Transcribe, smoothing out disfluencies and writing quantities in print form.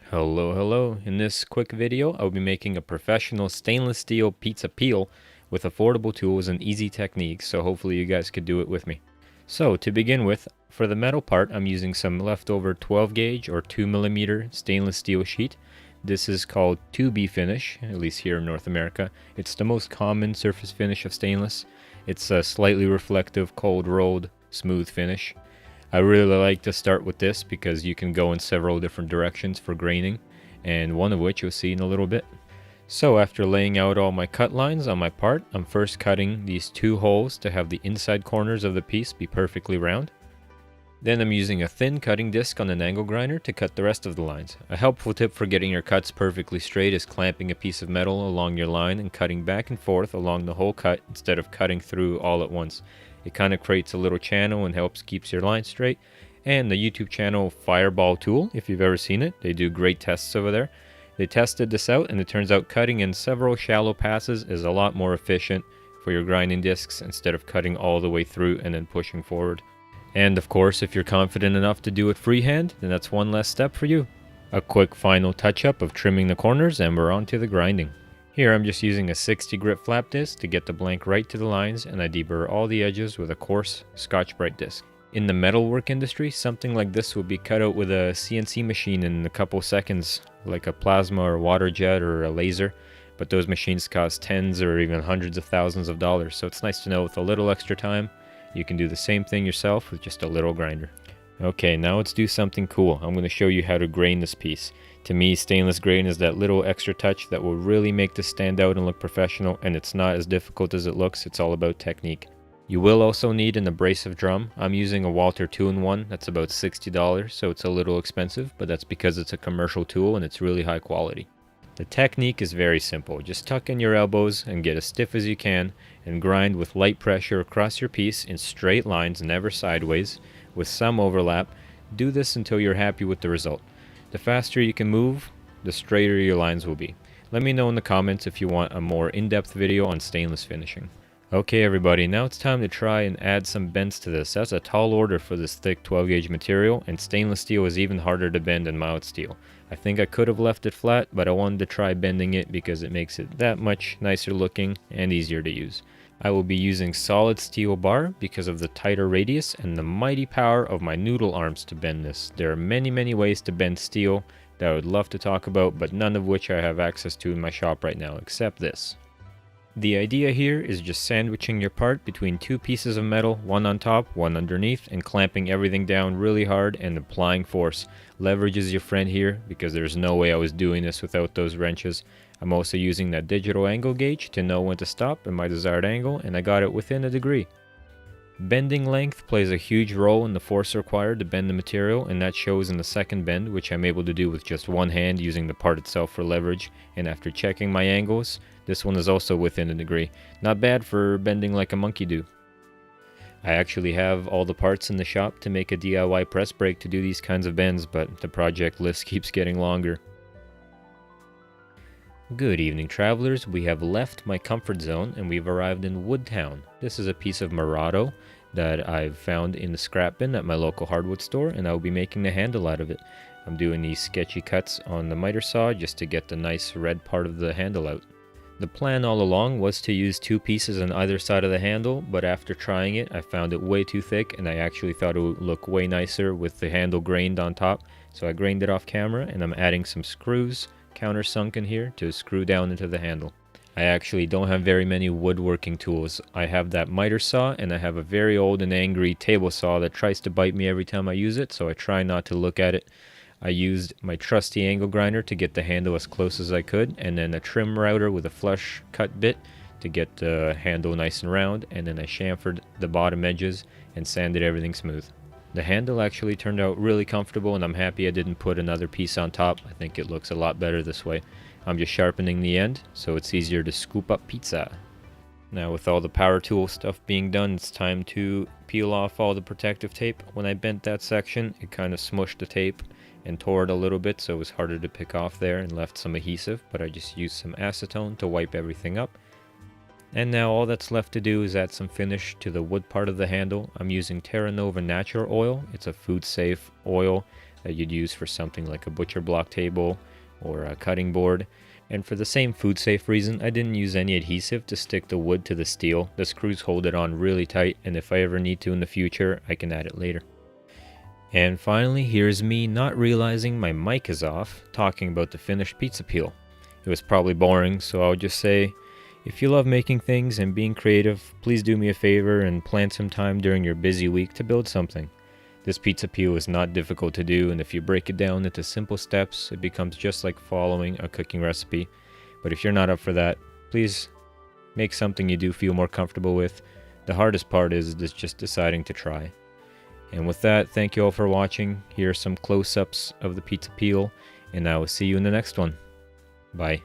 Hello. In this quick video, I'll be making a professional stainless steel pizza peel with affordable tools and easy techniques, so hopefully you guys could do it with me. So to begin with, for the metal part, I'm using some leftover 12 gauge or 2mm stainless steel sheet. This is called 2B finish, at least here in North America. It's the most common surface finish of stainless. It's a slightly reflective, cold rolled, smooth finish. I really like to start with this because you can go in several different directions for graining, and one of which you'll see in a little bit. So after laying out all my cut lines on my part, I'm first cutting these two holes to have the inside corners of the piece be perfectly round. Then I'm using a thin cutting disc on an angle grinder to cut the rest of the lines. A helpful tip for getting your cuts perfectly straight is clamping a piece of metal along your line and cutting back and forth along the whole cut instead of cutting through all at once. It kind of creates a little channel and helps keeps your line straight. And the YouTube channel Fireball Tool, if you've ever seen it, they do great tests over there. They tested this out and it turns out cutting in several shallow passes is a lot more efficient for your grinding discs instead of cutting all the way through and then pushing forward. And of course, if you're confident enough to do it freehand, then that's one less step for you. A quick final touch-up of trimming the corners and we're on to the grinding. Here I'm just using a 60 grit flap disc to get the blank right to the lines, and I deburr all the edges with a coarse Scotch-Brite disc. In the metalwork industry, something like this will be cut out with a CNC machine in a couple seconds, like a plasma or water jet or a laser, but those machines cost tens or even hundreds of thousands of dollars, so it's nice to know with a little extra time, you can do the same thing yourself with just a little grinder. Okay, now let's do something cool. I'm going to show you how to grain this piece. To me, stainless grain is that little extra touch that will really make this stand out and look professional, and it's not as difficult as it looks. It's all about technique. You will also need an abrasive drum. I'm using a Walther 2-in-1 that's about $60, so it's a little expensive, but that's because it's a commercial tool and it's really high quality. The technique is very simple. Just tuck in your elbows and get as stiff as you can and grind with light pressure across your piece in straight lines, never sideways, with some overlap. Do this until you're happy with the result. The faster you can move, the straighter your lines will be. Let me know in the comments if you want a more in-depth video on stainless finishing. Okay everybody, now it's time to try and add some bends to this. That's a tall order for this thick 12 gauge material, and stainless steel is even harder to bend than mild steel. I think I could have left it flat, but I wanted to try bending it because it makes it that much nicer looking and easier to use. I will be using solid steel bar because of the tighter radius and the mighty power of my noodle arms to bend this. There are many ways to bend steel that I would love to talk about, but none of which I have access to in my shop right now, except this. The idea here is just sandwiching your part between two pieces of metal, one on top, one underneath, and clamping everything down really hard and applying force. Leverage is your friend here because there's no way I was doing this without those wrenches. I'm also using that digital angle gauge to know when to stop at my desired angle, and I got it within a degree. Bending length plays a huge role in the force required to bend the material, and that shows in the second bend, which I'm able to do with just one hand using the part itself for leverage. And after checking my angles, this one is also within a degree. Not bad for bending like a monkey do. I actually have all the parts in the shop to make a DIY press brake to do these kinds of bends, but the project list keeps getting longer. Good evening travelers, we have left my comfort zone and we've arrived in Woodtown. This is a piece of Murado that I've found in the scrap bin at my local hardwood store, and I'll be making the handle out of it. I'm doing these sketchy cuts on the miter saw just to get the nice red part of the handle out. The plan all along was to use two pieces on either side of the handle, but after trying it I found it way too thick and I actually thought it would look way nicer with the handle grained on top, so I grained it off camera and I'm adding some screws countersunk in here to screw down into the handle. I actually don't have very many woodworking tools. I have that miter saw and I have a very old and angry table saw that tries to bite me every time I use it, so I try not to look at it. I used my trusty angle grinder to get the handle as close as I could, and then a trim router with a flush cut bit to get the handle nice and round, and then I chamfered the bottom edges and sanded everything smooth. The handle actually turned out really comfortable, and I'm happy I didn't put another piece on top. I think it looks a lot better this way. I'm just sharpening the end so it's easier to scoop up pizza. Now with all the power tool stuff being done, it's time to peel off all the protective tape. When I bent that section, it kind of smushed the tape and tore it a little bit, so it was harder to pick off there and left some adhesive, but I just used some acetone to wipe everything up. And now all that's left to do is add some finish to the wood part of the handle. I'm using Terra Nova Natural Oil. It's a food safe oil that you'd use for something like a butcher block table or a cutting board. And for the same food safe reason, I didn't use any adhesive to stick the wood to the steel. The screws hold it on really tight, and if I ever need to in the future, I can add it later. And finally, here's me not realizing my mic is off, talking about the finished pizza peel. It was probably boring, so I'll just say, if you love making things and being creative, please do me a favor and plan some time during your busy week to build something. This pizza peel is not difficult to do, and if you break it down into simple steps, it becomes just like following a cooking recipe. But if you're not up for that, please make something you do feel more comfortable with. The hardest part is just deciding to try. And with that, thank you all for watching. Here are some close-ups of the pizza peel, and I will see you in the next one. Bye.